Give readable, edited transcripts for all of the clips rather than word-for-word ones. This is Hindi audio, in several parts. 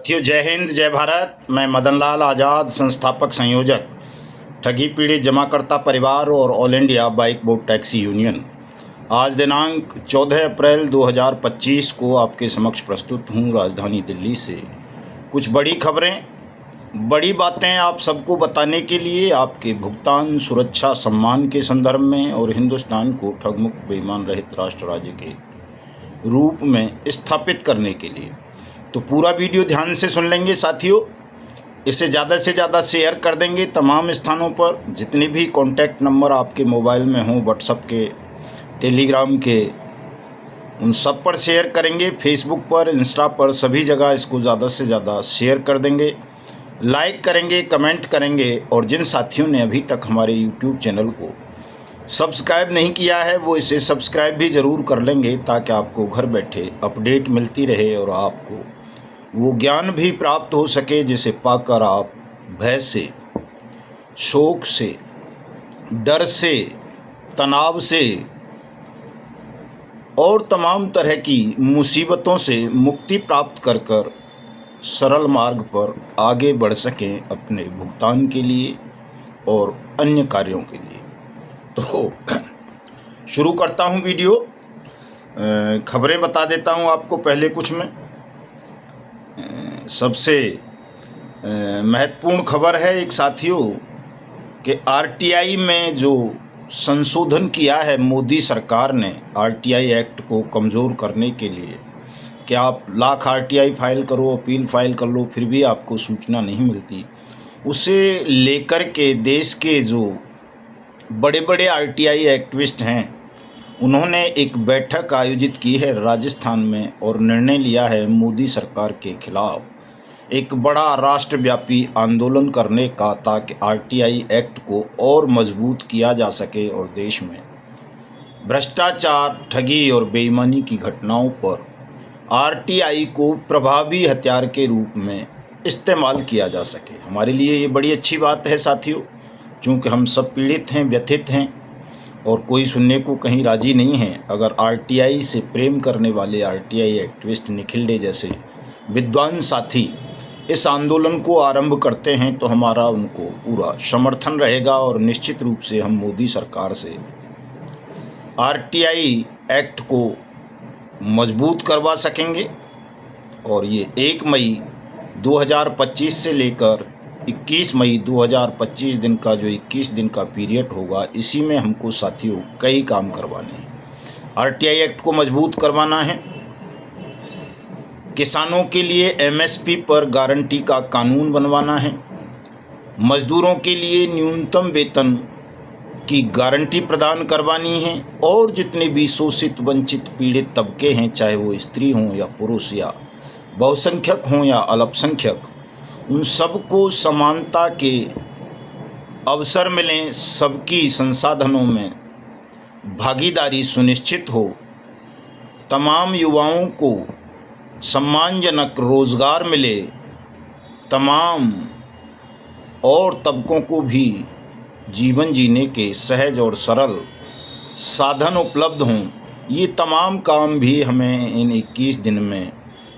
साथियों, जय हिंद, जय भारत। मैं मदन लाल आज़ाद, संस्थापक संयोजक ठगी पीड़ित जमाकर्ता परिवार और all India bike boat taxi union. आज दिनांक 14 अप्रैल 2025 को आपके समक्ष प्रस्तुत हूँ राजधानी दिल्ली से कुछ बड़ी खबरें, बड़ी बातें आप सबको बताने के लिए, आपके भुगतान, सुरक्षा, सम्मान के संदर्भ में और हिंदुस्तान को ठगमुक्त बेईमान रहित राष्ट्र राज्य के रूप में स्थापित करने के लिए। तो पूरा वीडियो ध्यान से सुन लेंगे साथियों। इसे ज़्यादा से ज़्यादा शेयर कर देंगे तमाम स्थानों पर। जितने भी कॉन्टैक्ट नंबर आपके मोबाइल में हों, व्हाट्सएप के, टेलीग्राम के, उन सब पर शेयर करेंगे। फेसबुक पर, इंस्टा पर, सभी जगह इसको ज़्यादा से ज़्यादा शेयर कर देंगे, लाइक करेंगे, कमेंट करेंगे। और जिन साथियों ने अभी तक हमारे यूट्यूब चैनल को सब्सक्राइब नहीं किया है वो इसे सब्सक्राइब भी ज़रूर कर लेंगे, ताकि आपको घर बैठे अपडेट मिलती रहे और आपको वो ज्ञान भी प्राप्त हो सके जिसे पाकर आप भय से, शोक से, डर से, तनाव से और तमाम तरह की मुसीबतों से मुक्ति प्राप्त कर कर सरल मार्ग पर आगे बढ़ सकें अपने भुगतान के लिए और अन्य कार्यों के लिए। तो शुरू करता हूं वीडियो। खबरें बता देता हूं आपको। पहले कुछ में सबसे महत्वपूर्ण खबर है एक साथियों कि आरटीआई में जो संशोधन किया है मोदी सरकार ने, आरटीआई एक्ट को कमज़ोर करने के लिए कि आप लाख आरटीआई फाइल करो, अपील फाइल कर लो, फिर भी आपको सूचना नहीं मिलती। उसे लेकर के देश के जो बड़े बड़े आरटीआई एक्टिविस्ट हैं उन्होंने एक बैठक आयोजित की है राजस्थान में और निर्णय लिया है मोदी सरकार के खिलाफ एक बड़ा राष्ट्रव्यापी आंदोलन करने का, ताकि आरटीआई एक्ट को और मजबूत किया जा सके और देश में भ्रष्टाचार, ठगी और बेईमानी की घटनाओं पर आरटीआई को प्रभावी हथियार के रूप में इस्तेमाल किया जा सके। हमारे लिए ये बड़ी अच्छी बात है साथियों, चूँकि हम सब पीड़ित हैं, व्यथित हैं और कोई सुनने को कहीं राजी नहीं है। अगर आरटीआई से प्रेम करने वाले आरटीआई एक्टिविस्ट निखिल जैसे विद्वान साथी इस आंदोलन को आरंभ करते हैं तो हमारा उनको पूरा समर्थन रहेगा और निश्चित रूप से हम मोदी सरकार से आरटीआई एक्ट को मजबूत करवा सकेंगे। और ये 1 मई 2025 से लेकर 21 मई 2025 दिन का जो 21 दिन का पीरियड होगा, इसी में हमको साथियों कई काम करवाने हैं। आरटीआई एक्ट को मजबूत करवाना है, किसानों के लिए एमएसपी पर गारंटी का कानून बनवाना है, मजदूरों के लिए न्यूनतम वेतन की गारंटी प्रदान करवानी है और जितने भी शोषित, वंचित, पीड़ित तबके हैं, चाहे वो स्त्री हों या पुरुष या बहुसंख्यक हों या अल्पसंख्यक, उन सबको समानता के अवसर मिलें, सबकी संसाधनों में भागीदारी सुनिश्चित हो, तमाम युवाओं को सम्मानजनक रोज़गार मिले, तमाम और तबकों को भी जीवन जीने के सहज और सरल साधन उपलब्ध हों। ये तमाम काम भी हमें इन 21 दिन में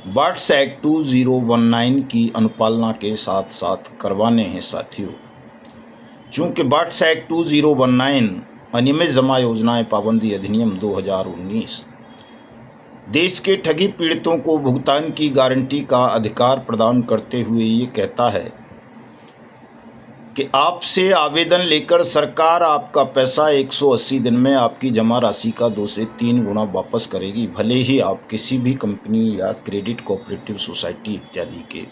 बार्ट्स एक्ट 2019 की अनुपालना के साथ साथ करवाने हैं साथियों। चूँकि बार्ट्स एक्ट 2019 अनियमित जमा योजनाएं पाबंदी अधिनियम 2019 देश के ठगी पीड़ितों को भुगतान की गारंटी का अधिकार प्रदान करते हुए ये कहता है कि आपसे आवेदन लेकर सरकार आपका पैसा 180 दिन में आपकी जमा राशि का 2 से 3 गुना वापस करेगी, भले ही आप किसी भी कंपनी या क्रेडिट कोऑपरेटिव सोसाइटी इत्यादि के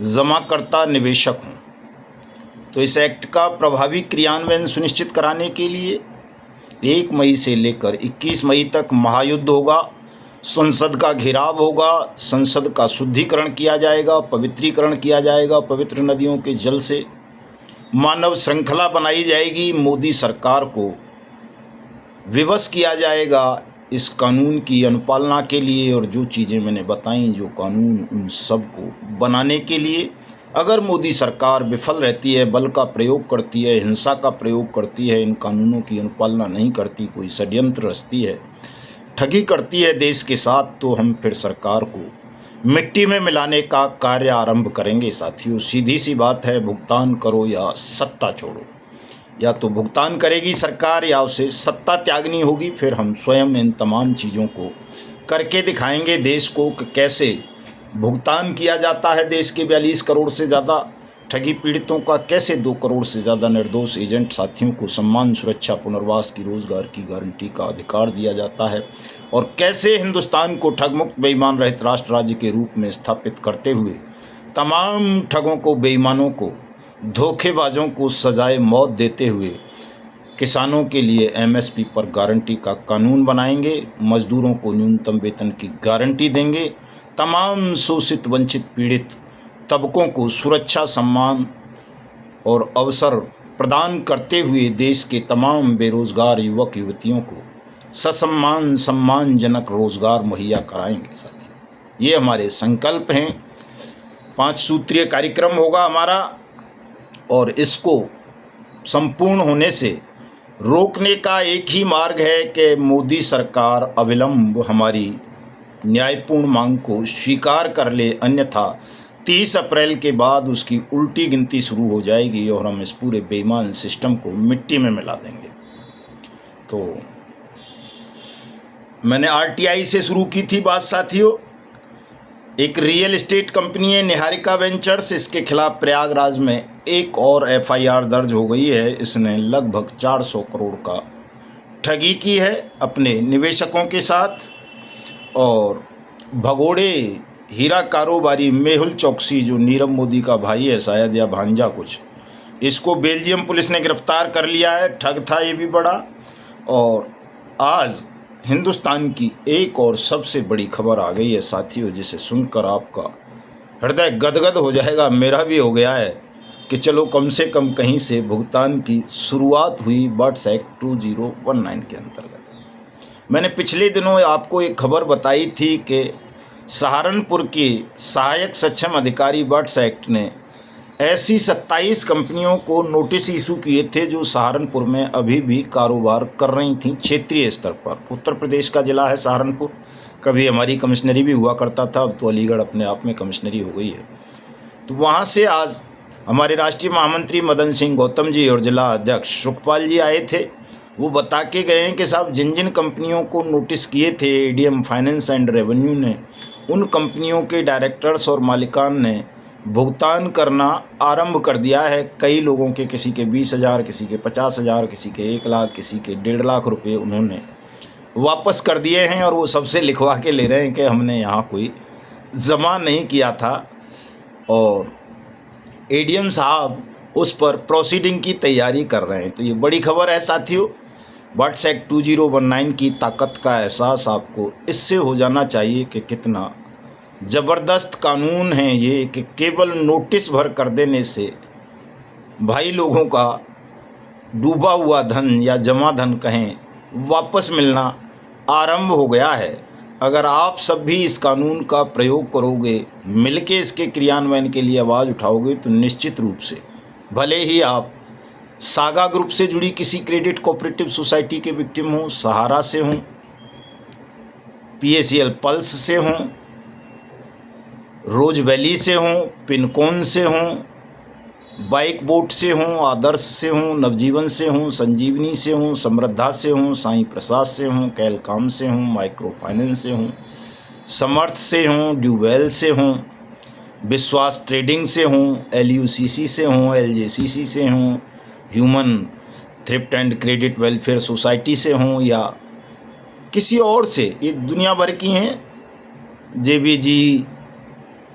जमाकर्ता निवेशक हों। तो इस एक्ट का प्रभावी क्रियान्वयन सुनिश्चित कराने के लिए 1 मई से लेकर 21 मई तक महायुद्ध होगा, संसद का घेराव होगा, संसद का शुद्धिकरण किया जाएगा, पवित्रीकरण किया जाएगा, पवित्र नदियों के जल से मानव श्रृंखला बनाई जाएगी, मोदी सरकार को विवश किया जाएगा इस कानून की अनुपालना के लिए। और जो चीज़ें मैंने बताई, जो कानून, उन सब को बनाने के लिए अगर मोदी सरकार विफल रहती है, बल का प्रयोग करती है, हिंसा का प्रयोग करती है, इन कानूनों की अनुपालना नहीं करती, कोई षड्यंत्र रचती है, ठगी करती है देश के साथ, तो हम फिर सरकार को मिट्टी में मिलाने का कार्य आरंभ करेंगे। साथियों, सीधी सी बात है, भुगतान करो या सत्ता छोड़ो। या तो भुगतान करेगी सरकार या उसे सत्ता त्यागनी होगी। फिर हम स्वयं इन तमाम चीज़ों को करके दिखाएंगे देश को कि कैसे भुगतान किया जाता है। देश के 42 करोड़ से ज़्यादा ठगी पीड़ितों का कैसे 2 करोड़ से ज़्यादा निर्दोष एजेंट साथियों को सम्मान, सुरक्षा, पुनर्वास की, रोजगार की गारंटी का अधिकार दिया जाता है, और कैसे हिंदुस्तान को ठगमुक्त बेईमान रहित राष्ट्र राज्य के रूप में स्थापित करते हुए तमाम ठगों को, बेईमानों को, धोखेबाजों को सजाए मौत देते हुए किसानों के लिए एमएसपी पर गारंटी का कानून बनाएंगे, मजदूरों को न्यूनतम वेतन की गारंटी देंगे, तमाम शोषित, वंचित, पीड़ित तबकों को सुरक्षा, सम्मान और अवसर प्रदान करते हुए देश के तमाम बेरोजगार युवक युवतियों को ससम्मान, सम्मानजनक रोजगार मुहैया कराएंगे। साथियों, ये हमारे संकल्प हैं। 5 सूत्रीय कार्यक्रम होगा हमारा, और इसको संपूर्ण होने से रोकने का एक ही मार्ग है कि मोदी सरकार अविलंब हमारी न्यायपूर्ण मांग को स्वीकार कर ले, अन्यथा 30 अप्रैल के बाद उसकी उल्टी गिनती शुरू हो जाएगी और हम इस पूरे बेईमान सिस्टम को मिट्टी में मिला देंगे। तो मैंने आरटीआई से शुरू की थी बात साथियों। एक रियल एस्टेट कंपनी है निहारिका वेंचर्स, इसके खिलाफ प्रयागराज में एक और एफआईआर दर्ज हो गई है। इसने लगभग 400 करोड़ का ठगी की है अपने निवेशकों के साथ। और भगोड़े हीरा कारोबारी मेहुल चौकसी, जो नीरव मोदी का भाई है शायद या भांजा कुछ, इसको बेल्जियम पुलिस ने गिरफ्तार कर लिया है। ठग था ये भी बड़ा। और आज हिंदुस्तान की एक और सबसे बड़ी खबर आ गई है साथियों, जिसे सुनकर आपका हृदय गदगद हो जाएगा, मेरा भी हो गया है, कि चलो कम से कम कहीं से भुगतान की शुरुआत हुई बर्ड्स एक्ट 2019 के अंतर्गत। मैंने पिछले दिनों आपको एक खबर बताई थी कि सहारनपुर की सहायक सक्षम अधिकारी बर्ड्स एक्ट ने ऐसी 27 कंपनियों को नोटिस इशू किए थे जो सहारनपुर में अभी भी कारोबार कर रही थीं क्षेत्रीय स्तर पर। उत्तर प्रदेश का ज़िला है सहारनपुर, कभी हमारी कमिश्नरी भी हुआ करता था, अब तो अलीगढ़ अपने आप में कमिश्नरी हो गई है। तो वहाँ से आज हमारे राष्ट्रीय महामंत्री मदन सिंह गौतम जी और जिला अध्यक्ष सुखपाल जी आए थे। वो बता के गए हैं कि साहब जिन जिन कंपनियों को नोटिस किए थे एडीएम फाइनेंस एंड रेवेन्यू ने, उन कंपनियों के डायरेक्टर्स और मालिकान ने भुगतान करना आरंभ कर दिया है। कई लोगों के, किसी के 20,000, किसी के 50,000, किसी के 1 लाख, किसी के 1.5 लाख रुपये उन्होंने वापस कर दिए हैं। और वो सबसे लिखवा के ले रहे हैं कि हमने यहाँ कोई जमा नहीं किया था, और एडीएम साहब उस पर प्रोसीडिंग की तैयारी कर रहे हैं। तो ये बड़ी खबर है साथियों। बर्ड्स एक्ट 2019 की ताकत का एहसास आपको इससे हो जाना चाहिए कि कितना ज़बरदस्त कानून है ये, कि केवल नोटिस भर कर देने से भाई लोगों का डूबा हुआ धन या जमा धन कहें, वापस मिलना आरंभ हो गया है। अगर आप सब भी इस कानून का प्रयोग करोगे, मिलके इसके क्रियान्वयन के लिए आवाज़ उठाओगे, तो निश्चित रूप से भले ही आप सागा ग्रुप से जुड़ी किसी क्रेडिट कोऑपरेटिव सोसाइटी के विक्टिम हों, सहारा से हों, पीएसीएल पल्स से हों, रोज वैली से हों, पिनकोन से हों, बाइक बोट से हों, आदर्श से हों, नवजीवन से हों, संजीवनी से हों, समृद्धा से हों, साईं प्रसाद से हों, कैलकाम से हों, माइक्रो फाइनेंस से हों, समर्थ से हों, ड्यूवेल से हों, विश्वास ट्रेडिंग से हों, एलयूसीसी से हों, एलजेसीसी से हों, human thrift and credit welfare society से हों, या किसी और से, ये दुनिया भर की हैं। जेबीजी,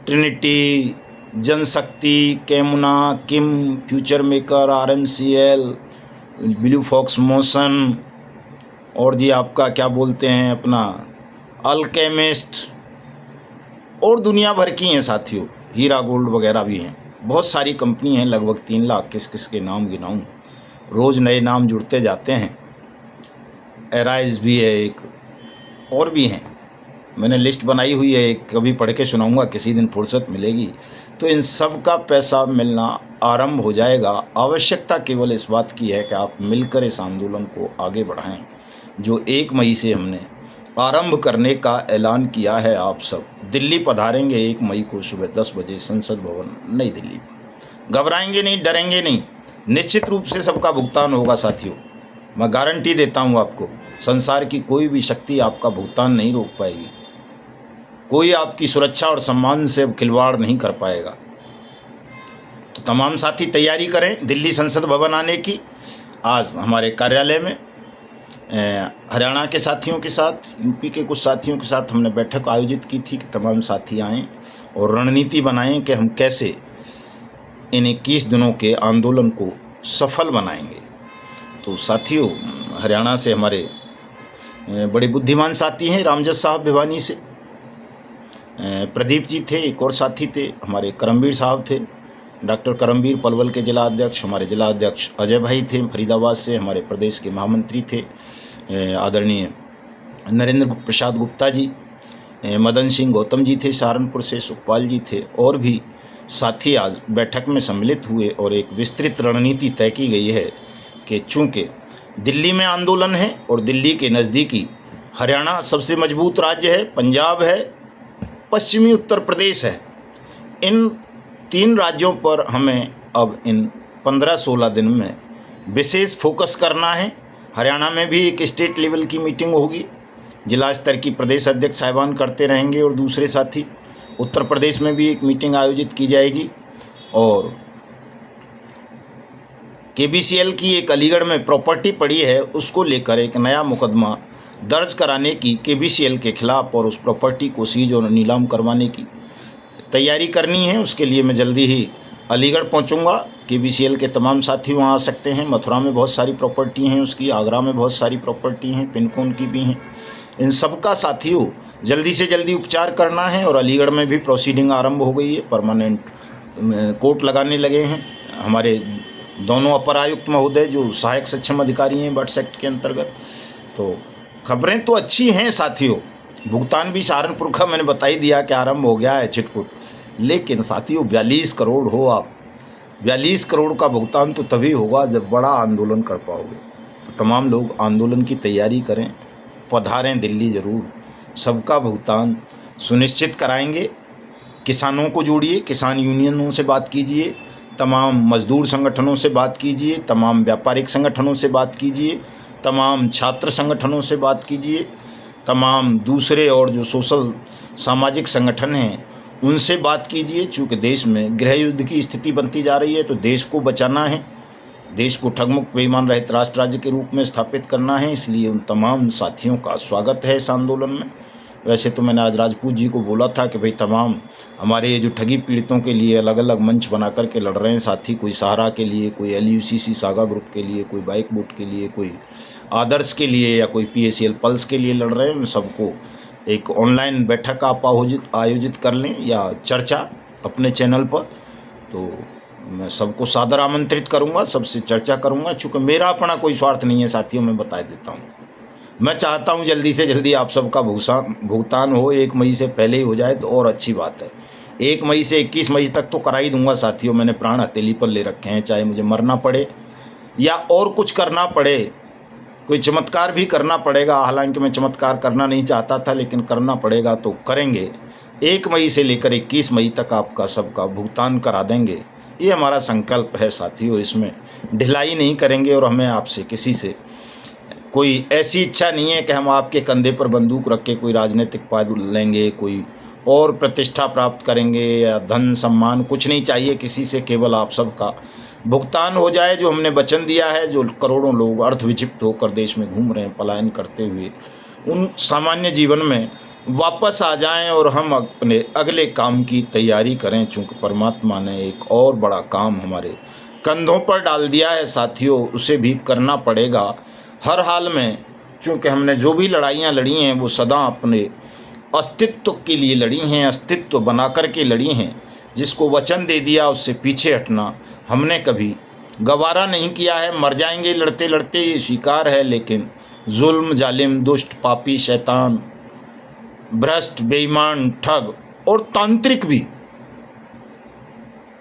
ट्रिनिटी, जनशक्ति, कैमुना, Kim, Future Maker, RMCL, Blue Fox Motion, और जी आपका क्या बोलते हैं अपना अल्केमिस्ट, और दुनिया भर की हैं साथियों, हीरा गोल्ड वगैरह भी हैं। बहुत सारी कंपनी हैं, लगभग 3 लाख। किस किस के नाम गिनाऊं, रोज़ नए नाम जुड़ते जाते हैं। एराइज भी है एक, और भी हैं, मैंने लिस्ट बनाई हुई है, कभी पढ़ के सुनाऊंगा किसी दिन फुर्सत मिलेगी। तो इन सब का पैसा मिलना आरंभ हो जाएगा। आवश्यकता केवल इस बात की है कि आप मिलकर इस आंदोलन को आगे बढ़ाएं, जो 1 मई से हमने आरंभ करने का ऐलान किया है। आप सब दिल्ली पधारेंगे 1 मई को सुबह 10 बजे संसद भवन नई दिल्ली। घबराएंगे नहीं, डरेंगे नहीं, निश्चित रूप से सबका भुगतान होगा साथियों। मैं गारंटी देता हूँ आपको, संसार की कोई भी शक्ति आपका भुगतान नहीं रोक पाएगी। कोई आपकी सुरक्षा और सम्मान से अब खिलवाड़ नहीं कर पाएगा। तो तमाम साथी तैयारी करें दिल्ली संसद भवन आने की। आज हमारे कार्यालय में हरियाणा के साथियों के साथ, यूपी के कुछ साथियों के साथ हमने बैठक आयोजित की थी कि तमाम साथी आएँ और रणनीति बनाएं कि हम कैसे इन 21 दिनों के आंदोलन को सफल बनाएंगे। तो साथियों, हरियाणा से हमारे बड़े बुद्धिमान साथी हैं, रामजस साहब भिवानी से प्रदीप जी थे, एक और साथी थे हमारे करमवीर साहब थे, डॉक्टर करमवीर पलवल के जिला अध्यक्ष, हमारे जिला अध्यक्ष अजय भाई थे फरीदाबाद से, हमारे प्रदेश के महामंत्री थे आदरणीय नरेंद्र प्रसाद गुप्ता जी, मदन सिंह गौतम जी थे सहारनपुर से, सुखपाल जी थे, और भी साथी आज बैठक में सम्मिलित हुए और एक विस्तृत रणनीति तय की गई है कि चूँकि दिल्ली में आंदोलन है और दिल्ली के नज़दीकी हरियाणा सबसे मजबूत राज्य है, पंजाब है, पश्चिमी उत्तर प्रदेश है, इन 3 राज्यों पर हमें अब इन 15-16 दिन में विशेष फोकस करना है। हरियाणा में भी एक स्टेट लेवल की मीटिंग होगी, जिला स्तर की प्रदेश अध्यक्ष साहिबान करते रहेंगे और दूसरे साथी। उत्तर प्रदेश में भी एक मीटिंग आयोजित की जाएगी और KBCL की एक अलीगढ़ में प्रॉपर्टी पड़ी है, उसको लेकर एक नया मुकदमा दर्ज कराने की KBCL के खिलाफ और उस प्रॉपर्टी को सीज और नीलाम करवाने की तैयारी करनी है। उसके लिए मैं जल्दी ही अलीगढ़ पहुंचूंगा। KBCL के तमाम साथी वहां आ सकते हैं। मथुरा में बहुत सारी प्रॉपर्टी हैं उसकी, आगरा में बहुत सारी प्रॉपर्टी हैं, पिनकोन की भी हैं। इन सबका साथियों जल्दी से जल्दी उपचार करना है और अलीगढ़ में भी प्रोसीडिंग आरंभ हो गई है, परमानेंट कोर्ट लगाने लगे हैं हमारे दोनों अपर आयुक्त महोदय जो सहायक सक्षम अधिकारी हैं बट्स एक्ट के अंतर्गत। तो खबरें तो अच्छी हैं साथियों, भुगतान भी सहारनपुर का मैंने बता ही दिया कि आरंभ हो गया है छिटपुट। लेकिन साथियों 42 करोड़ हो, आप 42 करोड़ का भुगतान तो तभी होगा जब बड़ा आंदोलन कर पाओगे। तो तमाम लोग आंदोलन की तैयारी करें, पधारें दिल्ली ज़रूर, सबका भुगतान सुनिश्चित कराएंगे। किसानों को जोड़िए, किसान यूनियनों से बात कीजिए, तमाम मजदूर संगठनों से बात कीजिए, तमाम व्यापारिक संगठनों से बात कीजिए, तमाम छात्र संगठनों से बात कीजिए, तमाम दूसरे और जो सोशल सामाजिक संगठन हैं उनसे बात कीजिए। चूँकि देश में गृह युद्ध की स्थिति बनती जा रही है, तो देश को बचाना है, देश को ठगमुक्त बेईमान रहित राष्ट्र राज्य के रूप में स्थापित करना है। इसलिए उन तमाम साथियों का स्वागत है इस आंदोलन में। वैसे तो मैंने आज राजपूत जी को बोला था कि भाई तमाम हमारे ये जो ठगी पीड़ितों के लिए अलग अलग मंच बना करके लड़ रहे हैं साथी, कोई सहारा के लिए, कोई LUCC सागा ग्रुप के लिए, कोई बाइक बोट के लिए, कोई आदर्श के लिए या कोई PACL पल्स के लिए लड़ रहे हैं, उन सबको एक ऑनलाइन बैठक आप आयोजित कर लें या चर्चा अपने चैनल पर। तो मैं सबको सादर आमंत्रित करूंगा, सबसे चर्चा करूंगा। चूँकि मेरा अपना कोई स्वार्थ नहीं है साथियों, मैं बता देता हूं, मैं चाहता हूं जल्दी से जल्दी आप सबका भुगतान हो, 1 मई से पहले ही हो जाए तो और अच्छी बात है। 1 मई से 21 मई तक तो करा ही दूंगा साथियों, मैंने प्राण हथेली पर ले रखे हैं, चाहे मुझे मरना पड़े या और कुछ करना पड़े, कोई चमत्कार भी करना पड़ेगा। हालांकि मैं चमत्कार करना नहीं चाहता था, लेकिन करना पड़ेगा तो करेंगे। 1 मई से लेकर 21 मई तक आपका सबका भुगतान करा देंगे, ये हमारा संकल्प है साथियों। इसमें ढिलाई नहीं करेंगे और हमें आपसे किसी से कोई ऐसी इच्छा नहीं है कि हम आपके कंधे पर बंदूक रख के कोई राजनीतिक पद लेंगे, कोई और प्रतिष्ठा प्राप्त करेंगे या धन सम्मान, कुछ नहीं चाहिए किसी से। केवल आप सबका भुगतान हो जाए, जो हमने वचन दिया है। जो करोड़ों लोग अर्थविक्षिप्त होकर देश में घूम रहे हैं पलायन करते हुए, उन सामान्य जीवन में वापस आ जाएं और हम अपने अगले काम की तैयारी करें। चूँकि परमात्मा ने एक और बड़ा काम हमारे कंधों पर डाल दिया है साथियों, उसे भी करना पड़ेगा हर हाल में। चूँकि हमने जो भी लड़ाइयाँ लड़ी हैं वो सदा अपने अस्तित्व के लिए लड़ी हैं, अस्तित्व बना कर के लड़ी हैं। जिसको वचन दे दिया उससे पीछे हटना हमने कभी गवारा नहीं किया है। मर जाएंगे लड़ते लड़ते, ये स्वीकार है, लेकिन जुल्म, जालिम, दुष्ट, पापी, शैतान, भ्रष्ट, बेईमान, ठग और तांत्रिक भी,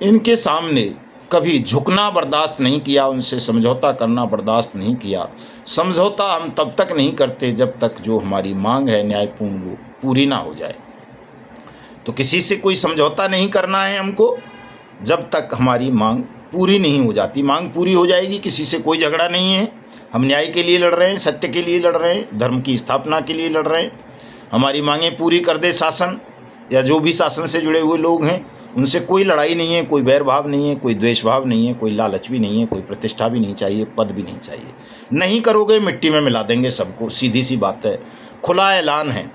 इनके सामने कभी झुकना बर्दाश्त नहीं किया, उनसे समझौता करना बर्दाश्त नहीं किया। समझौता हम तब तक नहीं करते जब तक जो हमारी मांग है न्यायपूर्ण वो पूरी ना हो जाए। तो किसी से कोई समझौता नहीं करना है हमको जब तक हमारी मांग पूरी नहीं हो जाती। मांग पूरी हो जाएगी, किसी से कोई झगड़ा नहीं है। हम न्याय के लिए लड़ रहे हैं, सत्य के लिए लड़ रहे हैं, धर्म की स्थापना के लिए लड़ रहे हैं। हमारी मांगें पूरी कर दे शासन या जो भी शासन से जुड़े हुए लोग हैं, उनसे कोई लड़ाई नहीं है, कोई बैर भाव नहीं है, कोई द्वेष भाव नहीं है, कोई लालच भी नहीं है, कोई प्रतिष्ठा भी नहीं चाहिए, पद भी नहीं चाहिए। नहीं करोगे मिट्टी में मिला देंगे सबको, सीधी सी बात है, खुला ऐलान है।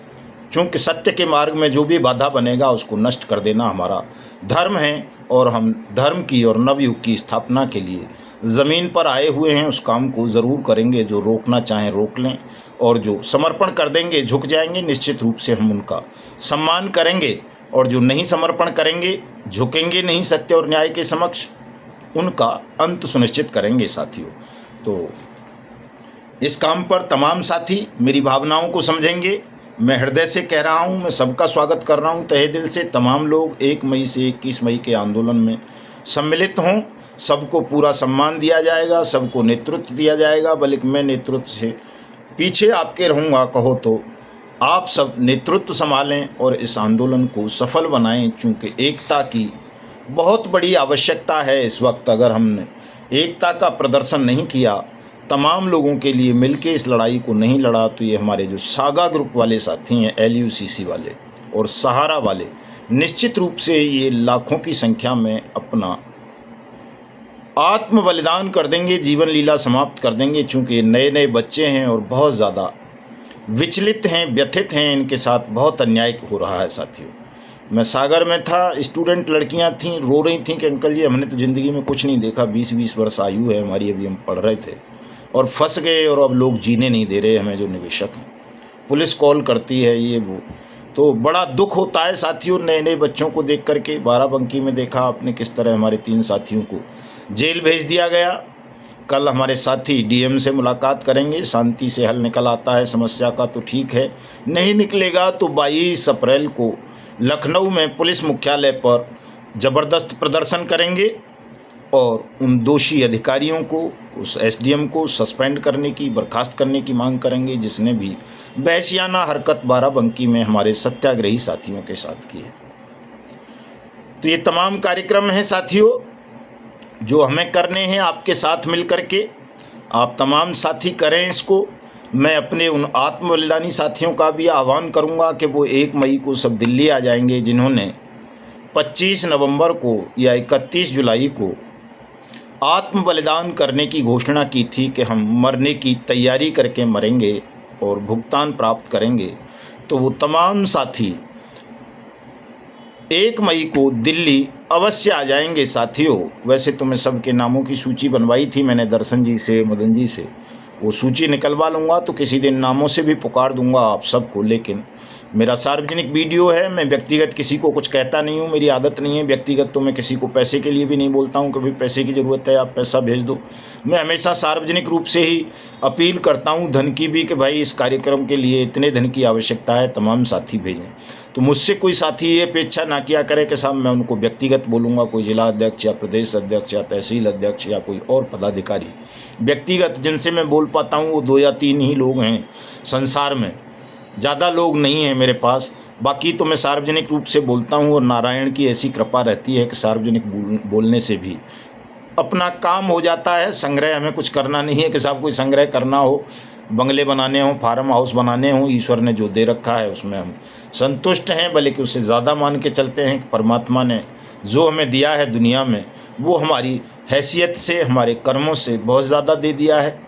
चूँकि सत्य के मार्ग में जो भी बाधा बनेगा उसको नष्ट कर देना हमारा धर्म है, और हम धर्म की और नवयुग की स्थापना के लिए ज़मीन पर आए हुए हैं। उस काम को ज़रूर करेंगे। जो रोकना चाहें रोक लें, और जो समर्पण कर देंगे, झुक जाएंगे, निश्चित रूप से हम उनका सम्मान करेंगे। और जो नहीं समर्पण करेंगे, झुकेंगे नहीं सत्य और न्याय के समक्ष, उनका अंत सुनिश्चित करेंगे साथियों। तो इस काम पर तमाम साथी मेरी भावनाओं को समझेंगे। मैं हृदय से कह रहा हूँ, मैं सबका स्वागत कर रहा हूँ तहे दिल से। तमाम लोग 1 मई से 21 मई के आंदोलन में सम्मिलित हों। सबको पूरा सम्मान दिया जाएगा, सबको नेतृत्व दिया जाएगा। बल्कि मैं नेतृत्व से पीछे आपके रहूँगा, कहो तो आप सब नेतृत्व संभालें और इस आंदोलन को सफल बनाएं। चूँकि एकता की बहुत बड़ी आवश्यकता है इस वक्त। अगर हमने एकता का प्रदर्शन नहीं किया, तमाम लोगों के लिए मिलके इस लड़ाई को नहीं लड़ा, तो ये हमारे जो सागा ग्रुप वाले साथी हैं, LUCC वाले और सहारा वाले, निश्चित रूप से ये लाखों की संख्या में अपना आत्म बलिदान कर देंगे, जीवन लीला समाप्त कर देंगे। चूँकि नए नए बच्चे हैं और बहुत ज़्यादा विचलित हैं, व्यथित हैं, इनके साथ बहुत अन्याय हो रहा है साथियों। मैं सागर में था, स्टूडेंट लड़कियां थीं, रो रही थीं कि अंकल जी हमने तो ज़िंदगी में कुछ नहीं देखा, 20-20 वर्ष आयु है हमारी, अभी हम पढ़ रहे थे और फंस गए, और अब लोग जीने नहीं दे रहे हमें, जो निवेशक हैं। पुलिस कॉल करती है, ये वो। तो बड़ा दुख होता है साथियों नए नए बच्चों को देख करके। बाराबंकी में देखा आपने किस तरह हमारे 3 साथियों को जेल भेज दिया गया। कल हमारे साथी DM से मुलाकात करेंगे। शांति से हल निकल आता है समस्या का तो ठीक है, नहीं निकलेगा तो 22 अप्रैल को लखनऊ में पुलिस मुख्यालय पर ज़बरदस्त प्रदर्शन करेंगे और उन दोषी अधिकारियों को, उस SDM को सस्पेंड करने की, बर्खास्त करने की मांग करेंगे जिसने भी बहसियाना हरकत बाराबंकी में हमारे सत्याग्रही साथियों के साथ की है। तो ये तमाम कार्यक्रम हैं साथियों जो हमें करने हैं आपके साथ मिल कर के। आप तमाम साथी करें इसको। मैं अपने उन आत्म बलिदानी साथियों का भी आह्वान करूंगा कि वो 1 मई को सब दिल्ली आ जाएंगे, जिन्होंने 25 नवंबर को या 31 जुलाई को आत्म बलिदान करने की घोषणा की थी कि हम मरने की तैयारी करके मरेंगे और भुगतान प्राप्त करेंगे। तो वो तमाम साथी 1 मई को दिल्ली अवश्य आ जाएंगे साथियों। वैसे तो मैं सबके नामों की सूची बनवाई थी मैंने दर्शन जी से, मदन जी से, वो सूची निकलवा लूँगा तो किसी दिन नामों से भी पुकार दूंगा आप सबको। लेकिन मेरा सार्वजनिक वीडियो है, मैं व्यक्तिगत किसी को कुछ कहता नहीं हूँ, मेरी आदत नहीं है व्यक्तिगत। तो मैं किसी को पैसे के लिए भी नहीं बोलता हूँ कि भाई पैसे की ज़रूरत है आप पैसा भेज दो। मैं हमेशा सार्वजनिक रूप से ही अपील करता हूँ, धन की भी, कि भाई इस कार्यक्रम के लिए इतने धन की आवश्यकता है, तमाम साथी भेजें। तो मुझसे कोई साथी ये अपेक्षा ना किया करे कि साहब मैं उनको व्यक्तिगत बोलूँगा, कोई जिला अध्यक्ष या प्रदेश अध्यक्ष या तहसील अध्यक्ष या कोई और पदाधिकारी। व्यक्तिगत जिनसे मैं बोल पाता हूँ वो 2 या 3 ही लोग हैं संसार में, ज़्यादा लोग नहीं हैं मेरे पास। बाकी तो मैं सार्वजनिक रूप से बोलता हूँ और नारायण की ऐसी कृपा रहती है कि सार्वजनिक बोलने से भी अपना काम हो जाता है। संग्रह हमें कुछ करना नहीं है कि साहब कोई संग्रह करना हो, बंगले बनाने हों, फार्म हाउस बनाने हों। ईश्वर ने जो दे रखा है उसमें हम संतुष्ट हैं, बल्कि उससे ज़्यादा मान के चलते हैं कि परमात्मा ने जो हमें दिया है दुनिया में वो हमारी हैसियत से, हमारे कर्मों से बहुत ज़्यादा दे दिया है।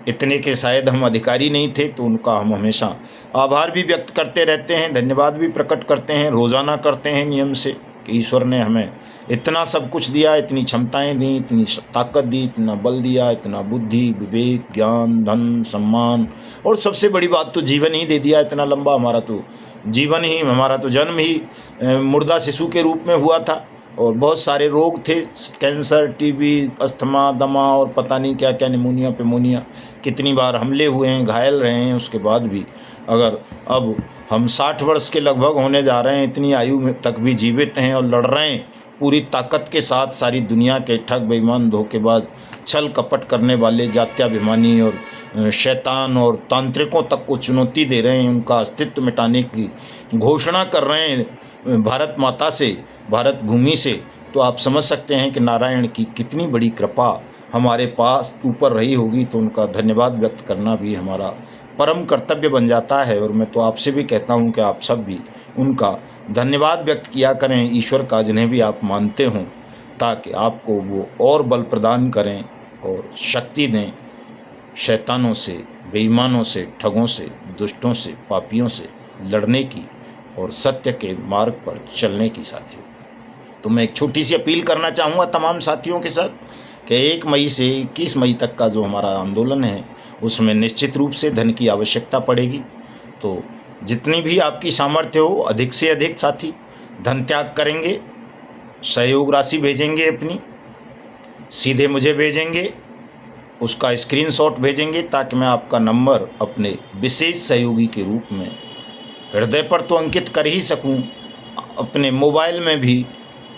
इतने के शायद हम अधिकारी नहीं थे, तो उनका हम हमेशा आभार भी व्यक्त करते रहते हैं, धन्यवाद भी प्रकट करते हैं, रोज़ाना करते हैं नियम से कि ईश्वर ने हमें इतना सब कुछ दिया, इतनी क्षमताएं दी, इतनी ताकत दी, इतना बल दिया, इतना बुद्धि, विवेक, ज्ञान, धन, सम्मान, और सबसे बड़ी बात तो जीवन ही दे दिया। इतना लंबा हमारा तो जीवन ही, हमारा तो जन्म ही मुर्दा शिशु के रूप में हुआ था और बहुत सारे रोग थे, कैंसर, टीबी, अस्थमा, दमा और पता नहीं क्या क्या, निमोनिया पेमोनिया, कितनी बार हमले हुए हैं, घायल रहे हैं। उसके बाद भी अगर अब हम 60 वर्ष के लगभग होने जा रहे हैं, इतनी आयु में तक भी जीवित हैं और लड़ रहे हैं, पूरी ताकत के साथ सारी दुनिया के ठग, बेईमान, धोखेबाज, छल कपट करने वाले जात्याभिमानी और शैतान और तांत्रिकों तक को चुनौती दे रहे हैं, उनका अस्तित्व मिटाने की घोषणा कर रहे हैं भारत माता से, भारत भूमि से, तो आप समझ सकते हैं कि नारायण की कितनी बड़ी कृपा हमारे पास ऊपर रही होगी। तो उनका धन्यवाद व्यक्त करना भी हमारा परम कर्तव्य बन जाता है। और मैं तो आपसे भी कहता हूं कि आप सब भी उनका धन्यवाद व्यक्त किया करें, ईश्वर का जिन्हें भी आप मानते हों, ताकि आपको वो और बल प्रदान करें और शक्ति दें शैतानों से, बेईमानों से, ठगों से, दुष्टों से, पापियों से लड़ने की और सत्य के मार्ग पर चलने की। साथियों, तो मैं एक छोटी सी अपील करना चाहूँगा तमाम साथियों के साथ कि 1 मई से 21 मई तक का जो हमारा आंदोलन है उसमें निश्चित रूप से धन की आवश्यकता पड़ेगी। तो जितनी भी आपकी सामर्थ्य हो, अधिक से अधिक साथी धन त्याग करेंगे, सहयोग राशि भेजेंगे, अपनी सीधे मुझे भेजेंगे, उसका स्क्रीनशॉट भेजेंगे, ताकि मैं आपका नंबर अपने विशेष सहयोगी के रूप में हृदय पर तो अंकित कर ही सकूं, अपने मोबाइल में भी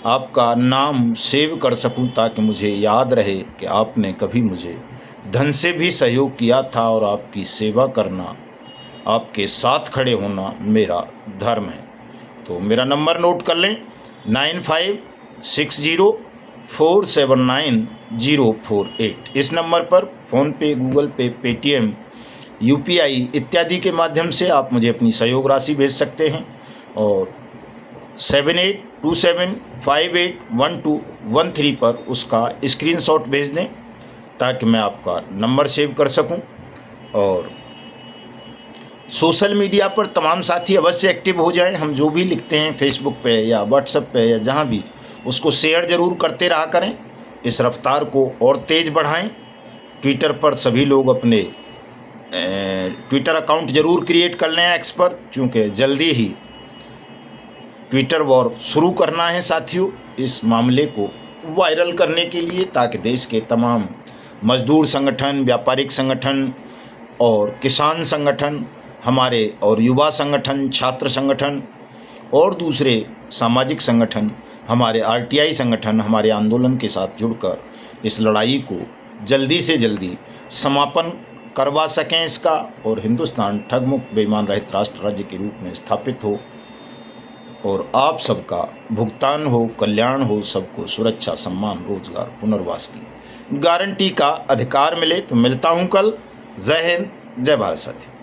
आपका नाम सेव कर सकूं, ताकि मुझे याद रहे कि आपने कभी मुझे धन से भी सहयोग किया था और आपकी सेवा करना, आपके साथ खड़े होना मेरा धर्म है। तो मेरा नंबर नोट कर लें, 9560479048। इस नंबर पर फ़ोनपे, गूगल पे, पेटीएम, यूपीआई इत्यादि के माध्यम से आप मुझे अपनी सहयोग राशि भेज सकते हैं। और 7827581213 पर उसका स्क्रीनशॉट भेज दें, ताकि मैं आपका नंबर सेव कर सकूं। और सोशल मीडिया पर तमाम साथी अवश्य एक्टिव हो जाएं। हम जो भी लिखते हैं फेसबुक पे या व्हाट्सएप पे या जहां भी, उसको शेयर ज़रूर करते रहा करें। इस रफ्तार को और तेज़ बढ़ाएं। ट्विटर पर सभी लोग अपने ट्विटर अकाउंट ज़रूर क्रिएट कर लें एक्स पर, चूँकि जल्दी ही ट्विटर वॉर शुरू करना है साथियों, इस मामले को वायरल करने के लिए, ताकि देश के तमाम मजदूर संगठन, व्यापारिक संगठन और किसान संगठन, हमारे और युवा संगठन, छात्र संगठन और दूसरे सामाजिक संगठन, हमारे आरटीआई संगठन हमारे आंदोलन के साथ जुड़कर इस लड़ाई को जल्दी से जल्दी समापन करवा सकें इसका, और हिंदुस्तान ठगमुक्त बेईमान रहित राष्ट्र राज्य के रूप में स्थापित हो और आप सबका भुगतान हो, कल्याण हो, सबको सुरक्षा, सम्मान, रोजगार, पुनर्वास की गारंटी का अधिकार मिले। तो मिलता हूं कल। जय हिंद, जय भारत साथियों।